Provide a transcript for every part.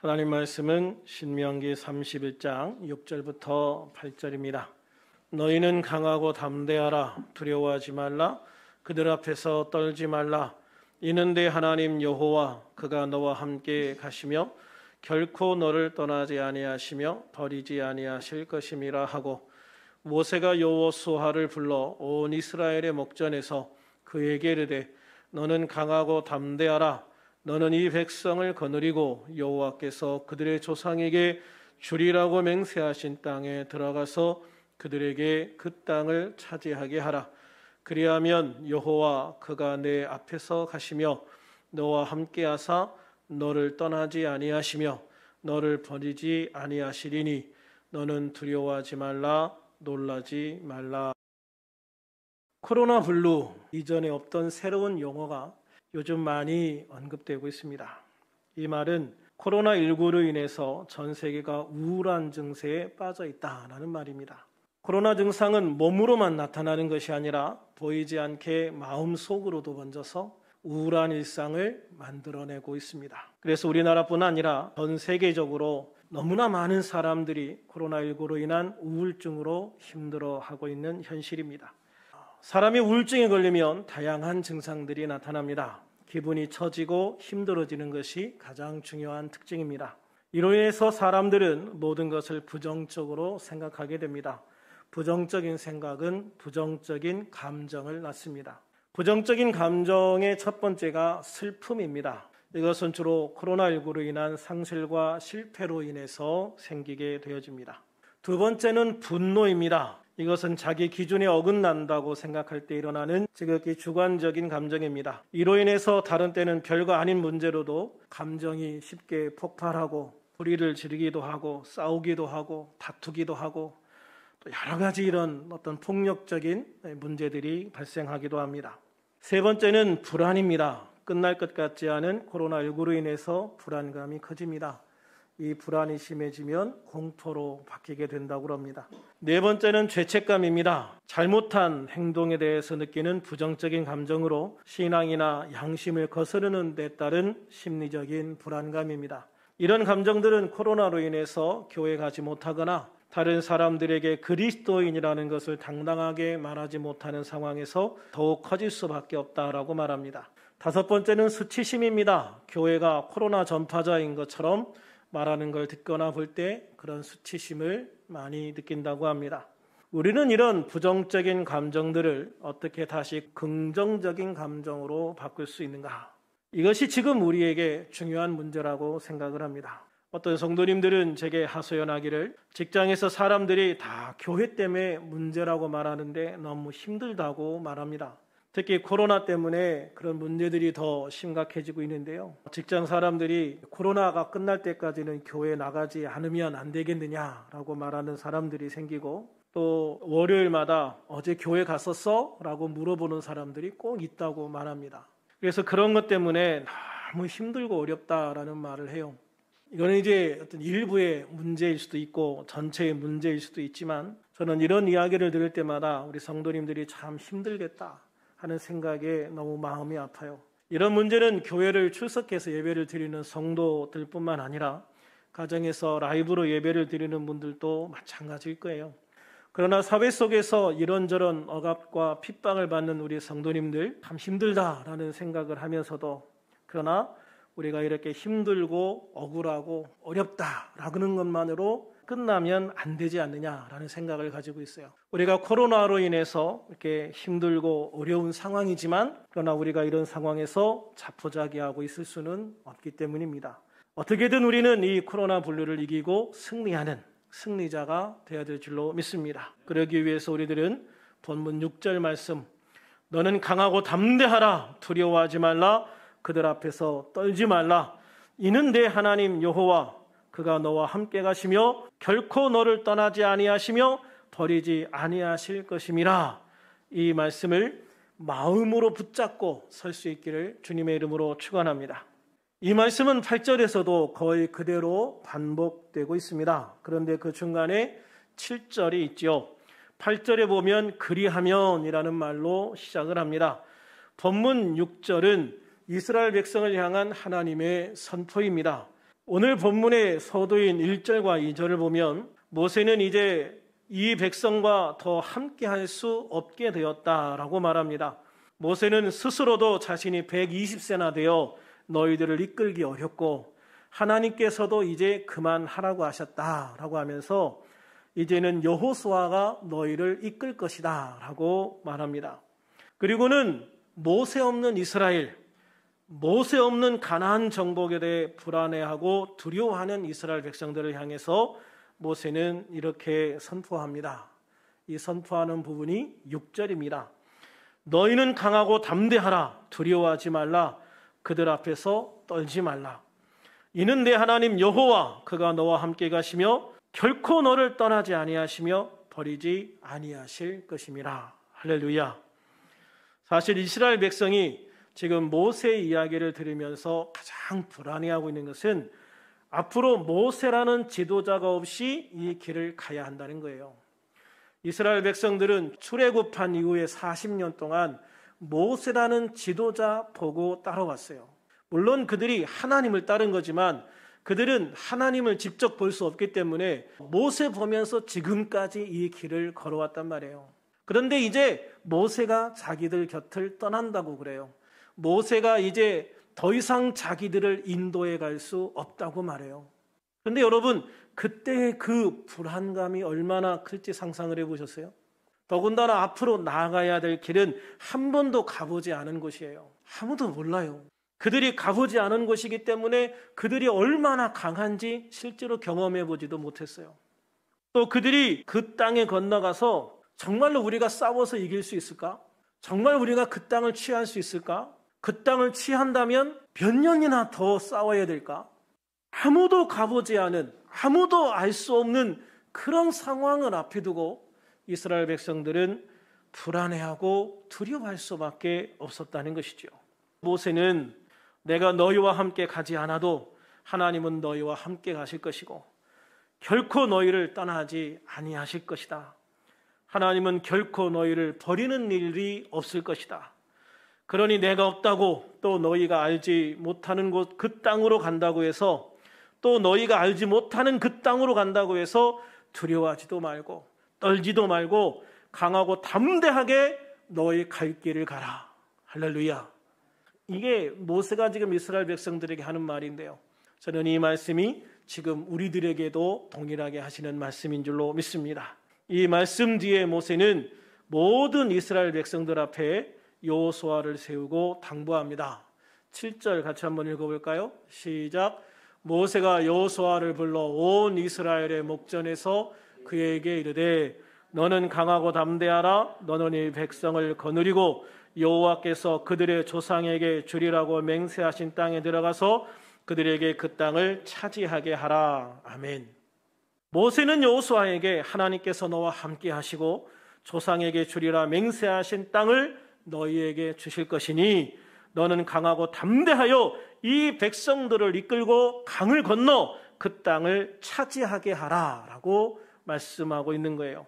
하나님 말씀은 신명기 31장 6절부터 8절입니다. 너희는 강하고 담대하라. 두려워하지 말라. 그들 앞에서 떨지 말라. 이는 내 하나님 여호와 그가 너와 함께 가시며 결코 너를 떠나지 아니하시며 버리지 아니하실 것임이라 하고, 모세가 여호수아를 불러 온 이스라엘의 목전에서 그에게 이르되 너는 강하고 담대하라. 너는 이 백성을 거느리고 여호와께서 그들의 조상에게 주리라고 맹세하신 땅에 들어가서 그들에게 그 땅을 차지하게 하라. 그리하면 여호와 그가 내 앞에서 가시며 너와 함께 하사 너를 떠나지 아니하시며 너를 버리지 아니하시리니 너는 두려워하지 말라. 놀라지 말라. 코로나 블루 이전에 없던 새로운 용어가 요즘 많이 언급되고 있습니다. 이 말은 코로나19로 인해서 전 세계가 우울한 증세에 빠져 있다는 말입니다. 코로나 증상은 몸으로만 나타나는 것이 아니라 보이지 않게 마음속으로도 번져서 우울한 일상을 만들어내고 있습니다. 그래서 우리나라뿐 아니라 전 세계적으로 너무나 많은 사람들이 코로나19로 인한 우울증으로 힘들어하고 있는 현실입니다. 사람이 우울증에 걸리면 다양한 증상들이 나타납니다. 기분이 처지고 힘들어지는 것이 가장 중요한 특징입니다. 이로 인해서 사람들은 모든 것을 부정적으로 생각하게 됩니다. 부정적인 생각은 부정적인 감정을 낳습니다. 부정적인 감정의 첫 번째가 슬픔입니다. 이것은 주로 코로나19로 인한 상실과 실패로 인해서 생기게 되어집니다. 두 번째는 분노입니다. 이것은 자기 기준에 어긋난다고 생각할 때 일어나는 지극히 주관적인 감정입니다. 이로 인해서 다른 때는 별거 아닌 문제로도 감정이 쉽게 폭발하고 소리를 지르기도 하고 싸우기도 하고 다투기도 하고 또 여러 가지 이런 어떤 폭력적인 문제들이 발생하기도 합니다. 세 번째는 불안입니다. 끝날 것 같지 않은 코로나19로 인해서 불안감이 커집니다. 이 불안이 심해지면 공포로 바뀌게 된다고 합니다. 네 번째는 죄책감입니다. 잘못한 행동에 대해서 느끼는 부정적인 감정으로 신앙이나 양심을 거스르는 데 따른 심리적인 불안감입니다. 이런 감정들은 코로나로 인해서 교회 가지 못하거나 다른 사람들에게 그리스도인이라는 것을 당당하게 말하지 못하는 상황에서 더욱 커질 수밖에 없다라고 말합니다. 다섯 번째는 수치심입니다. 교회가 코로나 전파자인 것처럼 말하는 걸 듣거나 볼 때 그런 수치심을 많이 느낀다고 합니다. 우리는 이런 부정적인 감정들을 어떻게 다시 긍정적인 감정으로 바꿀 수 있는가? 이것이 지금 우리에게 중요한 문제라고 생각을 합니다. 어떤 성도님들은 제게 하소연하기를 직장에서 사람들이 다 교회 때문에 문제라고 말하는데 너무 힘들다고 말합니다. 특히 코로나 때문에 그런 문제들이 더 심각해지고 있는데요. 직장 사람들이 코로나가 끝날 때까지는 교회 나가지 않으면 안 되겠느냐라고 말하는 사람들이 생기고, 또 월요일마다 어제 교회 갔었어? 라고 물어보는 사람들이 꼭 있다고 말합니다. 그래서 그런 것 때문에 너무 힘들고 어렵다라는 말을 해요. 이거는 이제 어떤 일부의 문제일 수도 있고 전체의 문제일 수도 있지만, 저는 이런 이야기를 들을 때마다 우리 성도님들이 참 힘들겠다 하는 생각에 너무 마음이 아파요. 이런 문제는 교회를 출석해서 예배를 드리는 성도들뿐만 아니라 가정에서 라이브로 예배를 드리는 분들도 마찬가지일 거예요. 그러나 사회 속에서 이런저런 억압과 핍박을 받는 우리 성도님들 참 힘들다라는 생각을 하면서도, 그러나 우리가 이렇게 힘들고 억울하고 어렵다라는 것만으로 끝나면 안 되지 않느냐라는 생각을 가지고 있어요. 우리가 코로나로 인해서 이렇게 힘들고 어려운 상황이지만, 그러나 우리가 이런 상황에서 자포자기하고 있을 수는 없기 때문입니다. 어떻게든 우리는 이 코로나 분류를 이기고 승리하는 승리자가 되어야 될 줄로 믿습니다. 그러기 위해서 우리들은 본문 6절 말씀, 너는 강하고 담대하라. 두려워하지 말라. 그들 앞에서 떨지 말라. 이는 내 하나님 여호와 그가 너와 함께 가시며 결코 너를 떠나지 아니하시며 버리지 아니하실 것임이라. 이 말씀을 마음으로 붙잡고 설 수 있기를 주님의 이름으로 축원합니다. 이 말씀은 8절에서도 거의 그대로 반복되고 있습니다. 그런데 그 중간에 7절이 있죠. 8절에 보면 그리하면이라는 말로 시작을 합니다. 본문 6절은 이스라엘 백성을 향한 하나님의 선포입니다. 오늘 본문의 서두인 1절과 2절을 보면 모세는 이제 이 백성과 더 함께할 수 없게 되었다라고 말합니다. 모세는 스스로도 자신이 120세나 되어 너희들을 이끌기 어렵고 하나님께서도 이제 그만하라고 하셨다라고 하면서 이제는 여호수아가 너희를 이끌 것이다 라고 말합니다. 그리고는 모세 없는 이스라엘, 모세 없는 가나안 정복에 대해 불안해하고 두려워하는 이스라엘 백성들을 향해서 모세는 이렇게 선포합니다. 이 선포하는 부분이 6절입니다. 너희는 강하고 담대하라. 두려워하지 말라. 그들 앞에서 떨지 말라. 이는 내 하나님 여호와 그가 너와 함께 가시며 결코 너를 떠나지 아니하시며 버리지 아니하실 것임이라. 할렐루야. 사실 이스라엘 백성이 지금 모세의 이야기를 들으면서 가장 불안해하고 있는 것은 앞으로 모세라는 지도자가 없이 이 길을 가야 한다는 거예요. 이스라엘 백성들은 출애굽한 이후에 40년 동안 모세라는 지도자 보고 따라왔어요. 물론 그들이 하나님을 따른 거지만 그들은 하나님을 직접 볼 수 없기 때문에 모세 보면서 지금까지 이 길을 걸어왔단 말이에요. 그런데 이제 모세가 자기들 곁을 떠난다고 그래요. 모세가 이제 더 이상 자기들을 인도해 갈 수 없다고 말해요. 그런데 여러분, 그때의 그 불안감이 얼마나 클지 상상을 해보셨어요? 더군다나 앞으로 나아가야 될 길은 한 번도 가보지 않은 곳이에요. 아무도 몰라요. 그들이 가보지 않은 곳이기 때문에 그들이 얼마나 강한지 실제로 경험해 보지도 못했어요. 또 그들이 그 땅에 건너가서 정말로 우리가 싸워서 이길 수 있을까? 정말 우리가 그 땅을 취할 수 있을까? 그 땅을 취한다면 몇 년이나 더 싸워야 될까? 아무도 가보지 않은, 아무도 알 수 없는 그런 상황을 앞에 두고 이스라엘 백성들은 불안해하고 두려워할 수밖에 없었다는 것이죠. 모세는 내가 너희와 함께 가지 않아도 하나님은 너희와 함께 가실 것이고 결코 너희를 떠나지 아니하실 것이다. 하나님은 결코 너희를 버리는 일이 없을 것이다. 그러니 내가 없다고 또 너희가 알지 못하는 곳 그 땅으로 간다고 해서 또 너희가 알지 못하는 그 땅으로 간다고 해서 두려워하지도 말고 떨지도 말고 강하고 담대하게 너희 갈 길을 가라. 할렐루야. 이게 모세가 지금 이스라엘 백성들에게 하는 말인데요. 저는 이 말씀이 지금 우리들에게도 동일하게 하시는 말씀인 줄로 믿습니다. 이 말씀 뒤에 모세는 모든 이스라엘 백성들 앞에 여호수아를 세우고 당부합니다. 7절 같이 한번 읽어볼까요? 시작. 모세가 여호수아를 불러 온 이스라엘의 목전에서 그에게 이르되 너는 강하고 담대하라. 너는 이 백성을 거느리고 여호와께서 그들의 조상에게 주리라고 맹세하신 땅에 들어가서 그들에게 그 땅을 차지하게 하라. 아멘. 모세는 여호수아에게 하나님께서 너와 함께 하시고 조상에게 주리라 맹세하신 땅을 너희에게 주실 것이니 너는 강하고 담대하여 이 백성들을 이끌고 강을 건너 그 땅을 차지하게 하라 라고 말씀하고 있는 거예요.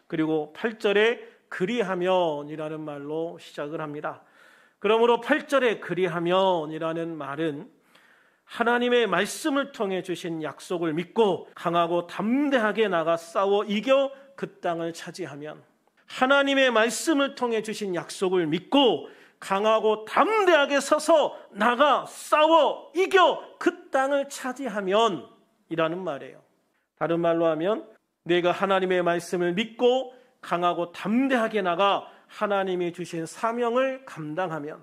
그리고 8절에 그리하면이라는 말로 시작을 합니다. 그러므로 8절에 그리하면이라는 말은 하나님의 말씀을 통해 주신 약속을 믿고 강하고 담대하게 나가 싸워 이겨 그 땅을 차지하면, 하나님의 말씀을 통해 주신 약속을 믿고 강하고 담대하게 서서 나가 싸워 이겨 그 땅을 차지하면 이라는 말이에요. 다른 말로 하면 내가 하나님의 말씀을 믿고 강하고 담대하게 나가 하나님이 주신 사명을 감당하면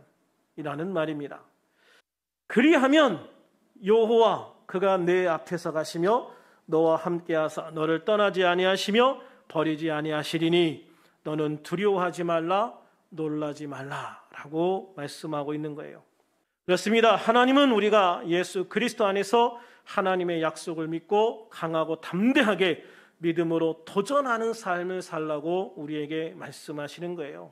이라는 말입니다. 그리하면 여호와 그가 내 앞에서 가시며 너와 함께하사 너를 떠나지 아니하시며 버리지 아니하시리니 너는 두려워하지 말라 놀라지 말라라고 말씀하고 있는 거예요. 그렇습니다. 하나님은 우리가 예수 그리스도 안에서 하나님의 약속을 믿고 강하고 담대하게 믿음으로 도전하는 삶을 살라고 우리에게 말씀하시는 거예요.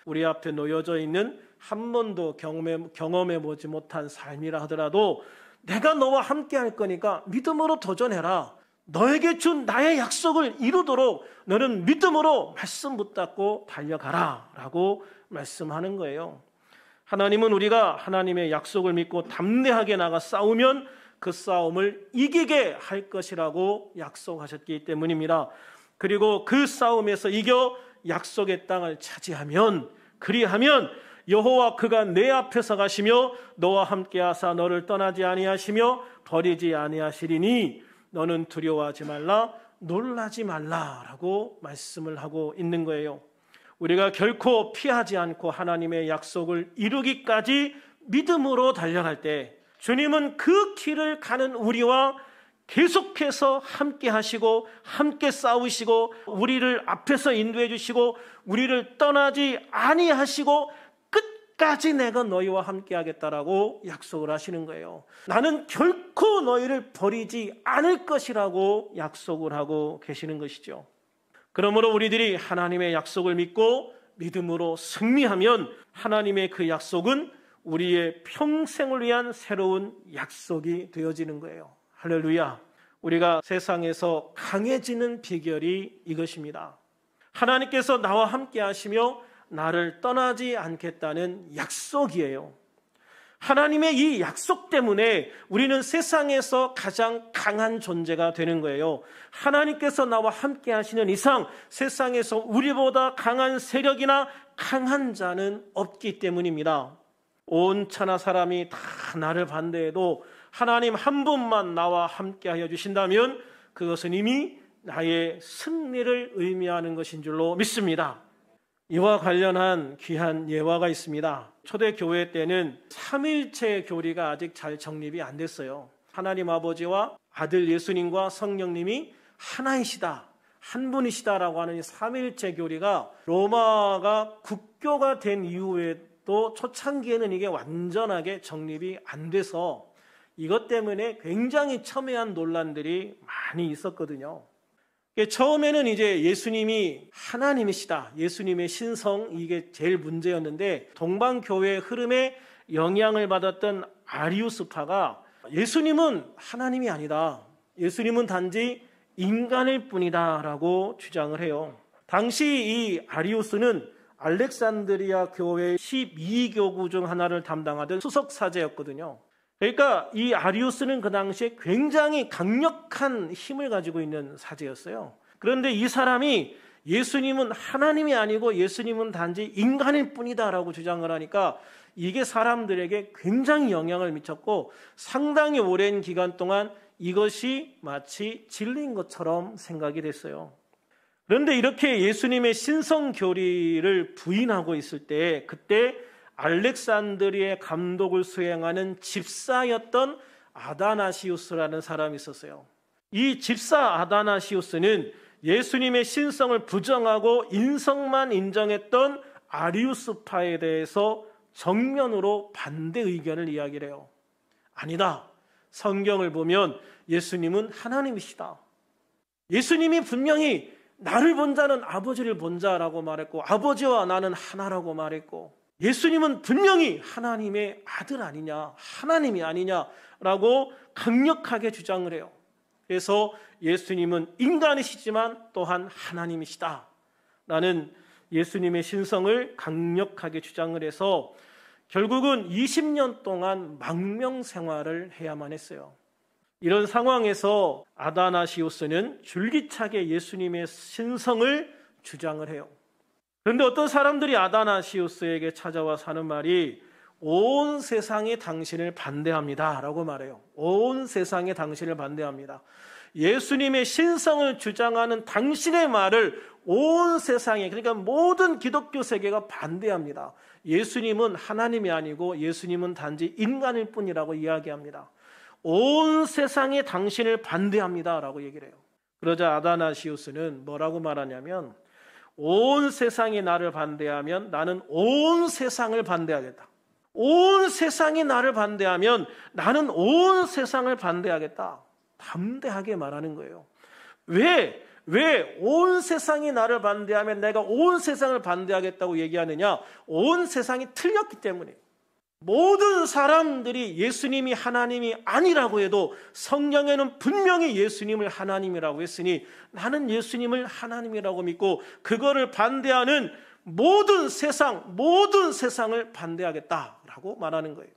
우리 앞에 놓여져 있는 한 번도 경험해 보지 못한 삶이라 하더라도 내가 너와 함께 할 거니까 믿음으로 도전해라. 너에게 준 나의 약속을 이루도록 너는 믿음으로 말씀 붙잡고 달려가라 라고 말씀하는 거예요. 하나님은 우리가 하나님의 약속을 믿고 담대하게 나가 싸우면 그 싸움을 이기게 할 것이라고 약속하셨기 때문입니다. 그리고 그 싸움에서 이겨 약속의 땅을 차지하면, 그리하면 여호와 그가 내 앞에서 가시며 너와 함께하사 너를 떠나지 아니하시며 버리지 아니하시리니 너는 두려워하지 말라, 놀라지 말라라고 말씀을 하고 있는 거예요. 우리가 결코 피하지 않고 하나님의 약속을 이루기까지 믿음으로 달려갈 때 주님은 그 길을 가는 우리와 계속해서 함께 하시고 함께 싸우시고 우리를 앞에서 인도해 주시고 우리를 떠나지 아니하시고 끝까지 내가 너희와 함께 하겠다라고 약속을 하시는 거예요. 나는 결코 너희를 버리지 않을 것이라고 약속을 하고 계시는 것이죠. 그러므로 우리들이 하나님의 약속을 믿고 믿음으로 승리하면 하나님의 그 약속은 우리의 평생을 위한 새로운 약속이 되어지는 거예요. 할렐루야. 우리가 세상에서 강해지는 비결이 이것입니다. 하나님께서 나와 함께 하시며 나를 떠나지 않겠다는 약속이에요. 하나님의 이 약속 때문에 우리는 세상에서 가장 강한 존재가 되는 거예요. 하나님께서 나와 함께 하시는 이상 세상에서 우리보다 강한 세력이나 강한 자는 없기 때문입니다. 온 천하 사람이 다 나를 반대해도 하나님 한 분만 나와 함께하여 주신다면 그것은 이미 나의 승리를 의미하는 것인 줄로 믿습니다. 이와 관련한 귀한 예화가 있습니다. 초대교회 때는 삼일체 교리가 아직 잘 정립이 안 됐어요. 하나님 아버지와 아들 예수님과 성령님이 하나이시다, 한 분이시다라고 하는 이 삼일체 교리가 로마가 국교가 된 이후에도 초창기에는 이게 완전하게 정립이 안 돼서 이것 때문에 굉장히 첨예한 논란들이 많이 있었거든요. 처음에는 이제 예수님이 하나님이시다, 예수님의 신성, 이게 제일 문제였는데 동방교회의 흐름에 영향을 받았던 아리우스파가 예수님은 하나님이 아니다, 예수님은 단지 인간일 뿐이다 라고 주장을 해요. 당시 이 아리우스는 알렉산드리아 교회 12교구 중 하나를 담당하던 수석사제였거든요. 그러니까 이 아리우스는 그 당시에 굉장히 강력한 힘을 가지고 있는 사제였어요. 그런데 이 사람이 예수님은 하나님이 아니고 예수님은 단지 인간일 뿐이다 라고 주장을 하니까 이게 사람들에게 굉장히 영향을 미쳤고 상당히 오랜 기간 동안 이것이 마치 진리인 것처럼 생각이 됐어요. 그런데 이렇게 예수님의 신성교리를 부인하고 있을 때 그때 알렉산드리아의 감독을 수행하는 집사였던 아다나시우스라는 사람이 있었어요. 이 집사 아다나시우스는 예수님의 신성을 부정하고 인성만 인정했던 아리우스파에 대해서 정면으로 반대 의견을 이야기를 해요. 아니다, 성경을 보면 예수님은 하나님이시다, 예수님이 분명히 나를 본 자는 아버지를 본 자라고 말했고 아버지와 나는 하나라고 말했고 예수님은 분명히 하나님의 아들 아니냐, 하나님이 아니냐라고 강력하게 주장을 해요. 그래서 예수님은 인간이시지만 또한 하나님이시다 라는 예수님의 신성을 강력하게 주장을 해서 결국은 20년 동안 망명 생활을 해야만 했어요. 이런 상황에서 아다나시우스는 줄기차게 예수님의 신성을 주장을 해요. 그런데 어떤 사람들이 아다나시우스에게 찾아와서 하는 말이 온 세상이 당신을 반대합니다 라고 말해요. 온 세상이 당신을 반대합니다. 예수님의 신성을 주장하는 당신의 말을 온 세상에, 그러니까 모든 기독교 세계가 반대합니다. 예수님은 하나님이 아니고 예수님은 단지 인간일 뿐이라고 이야기합니다. 온 세상이 당신을 반대합니다 라고 얘기를 해요. 그러자 아다나시우스는 뭐라고 말하냐면 온 세상이 나를 반대하면 나는 온 세상을 반대하겠다. 온 세상이 나를 반대하면 나는 온 세상을 반대하겠다. 담대하게 말하는 거예요. 왜 온 세상이 나를 반대하면 내가 온 세상을 반대하겠다고 얘기하느냐? 온 세상이 틀렸기 때문에. 모든 사람들이 예수님이 하나님이 아니라고 해도 성경에는 분명히 예수님을 하나님이라고 했으니 나는 예수님을 하나님이라고 믿고 그거를 반대하는 모든 세상을 반대하겠다라고 말하는 거예요.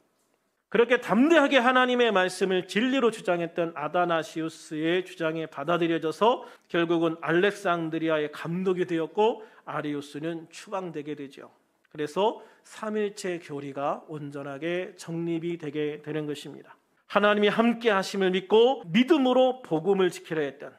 그렇게 담대하게 하나님의 말씀을 진리로 주장했던 아다나시우스의 주장에 받아들여져서 결국은 알렉산드리아의 감독이 되었고 아리우스는 추방되게 되죠. 그래서 삼일체 교리가 온전하게 정립이 되게 되는 것입니다. 하나님이 함께 하심을 믿고 믿음으로 복음을 지키려 했던,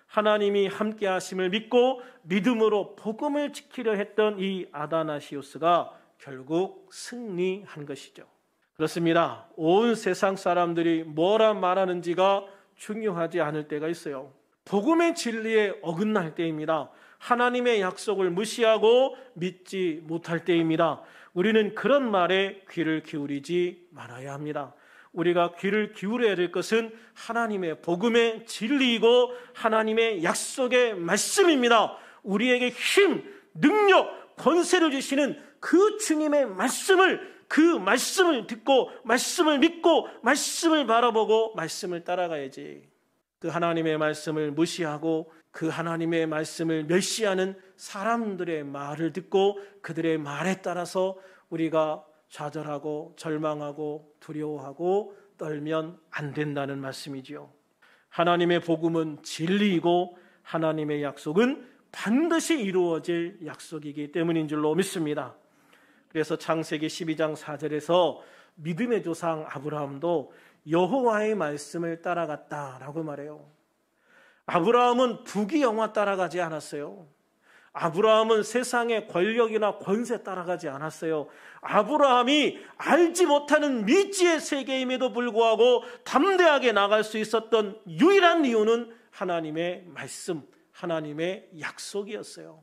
하나님이 함께 하심을 믿고 믿음으로 복음을 지키려 했던 이 아다나시우스가 결국 승리한 것이죠. 그렇습니다. 온 세상 사람들이 뭐라 말하는지가 중요하지 않을 때가 있어요. 복음의 진리에 어긋날 때입니다. 하나님의 약속을 무시하고 믿지 못할 때입니다. 우리는 그런 말에 귀를 기울이지 말아야 합니다. 우리가 귀를 기울여야 될 것은 하나님의 복음의 진리이고 하나님의 약속의 말씀입니다. 우리에게 힘, 능력, 권세를 주시는 그 주님의 말씀을, 그 말씀을 듣고 말씀을 믿고 말씀을 바라보고 말씀을 따라가야지. 그 하나님의 말씀을 무시하고 그 하나님의 말씀을 멸시하는 사람들의 말을 듣고 그들의 말에 따라서 우리가 좌절하고 절망하고 두려워하고 떨면 안 된다는 말씀이지요. 하나님의 복음은 진리이고 하나님의 약속은 반드시 이루어질 약속이기 때문인 줄로 믿습니다. 그래서 창세기 12장 4절에서 믿음의 조상 아브라함도 여호와의 말씀을 따라갔다라고 말해요. 아브라함은 부귀영화 따라가지 않았어요. 아브라함은 세상의 권력이나 권세 따라가지 않았어요. 아브라함이 알지 못하는 미지의 세계임에도 불구하고 담대하게 나갈 수 있었던 유일한 이유는 하나님의 말씀, 하나님의 약속이었어요.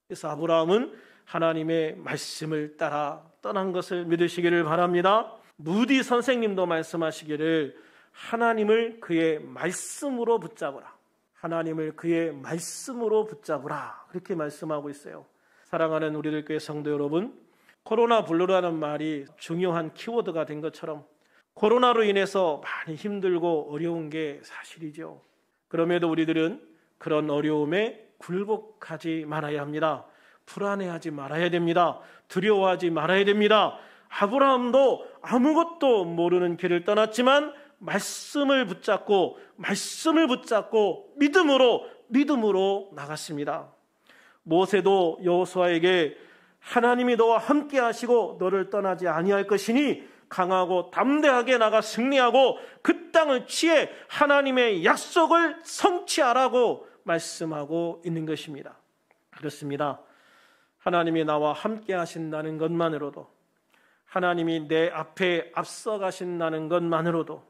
그래서 아브라함은 하나님의 말씀을 따라 떠난 것을 믿으시기를 바랍니다. 무디 선생님도 말씀하시기를 하나님을 그의 말씀으로 붙잡으라. 하나님을 그의 말씀으로 붙잡으라. 그렇게 말씀하고 있어요. 사랑하는 우리들 교회 성도 여러분, 코로나 블루라는 말이 중요한 키워드가 된 것처럼 코로나로 인해서 많이 힘들고 어려운 게 사실이죠. 그럼에도 우리들은 그런 어려움에 굴복하지 말아야 합니다. 불안해하지 말아야 됩니다. 두려워하지 말아야 됩니다. 아브라함도 아무것도 모르는 길을 떠났지만 말씀을 붙잡고 믿음으로 나갔습니다. 모세도 여호수아에게 하나님이 너와 함께 하시고 너를 떠나지 아니할 것이니 강하고 담대하게 나가 승리하고 그 땅을 취해 하나님의 약속을 성취하라고 말씀하고 있는 것입니다. 그렇습니다. 하나님이 나와 함께 하신다는 것만으로도, 하나님이 내 앞에 앞서가신다는 것만으로도,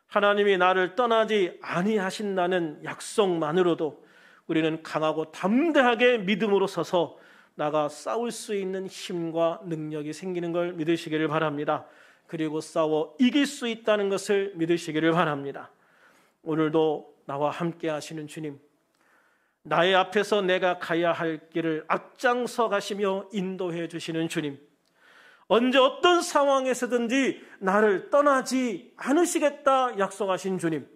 하나님이 나를 떠나지 아니하신다는 약속만으로도 우리는 강하고 담대하게 믿음으로 서서 나가 싸울 수 있는 힘과 능력이 생기는 걸 믿으시기를 바랍니다. 그리고 싸워 이길 수 있다는 것을 믿으시기를 바랍니다. 오늘도 나와 함께 하시는 주님, 나의 앞에서 내가 가야 할 길을 앞장서 가시며 인도해 주시는 주님, 언제 어떤 상황에서든지 나를 떠나지 않으시겠다 약속하신 주님,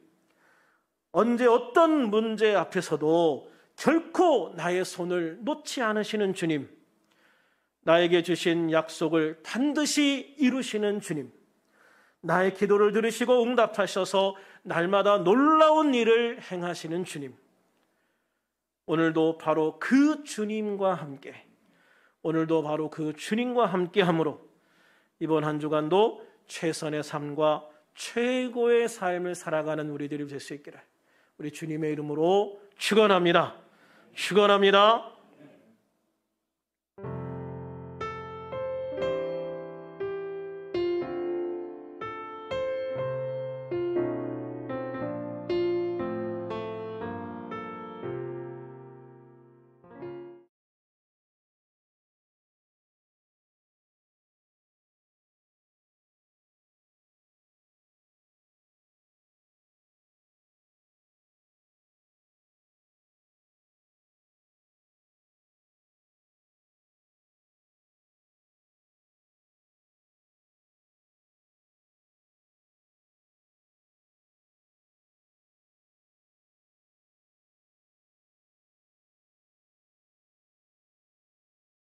언제 어떤 문제 앞에서도 결코 나의 손을 놓지 않으시는 주님, 나에게 주신 약속을 반드시 이루시는 주님, 나의 기도를 들으시고 응답하셔서 날마다 놀라운 일을 행하시는 주님, 오늘도 바로 그 주님과 함께, 오늘도 바로 그 주님과 함께함으로 이번 한 주간도 최선의 삶과 최고의 삶을 살아가는 우리들이 될 수 있기를 우리 주님의 이름으로 축원합니다. 축원합니다.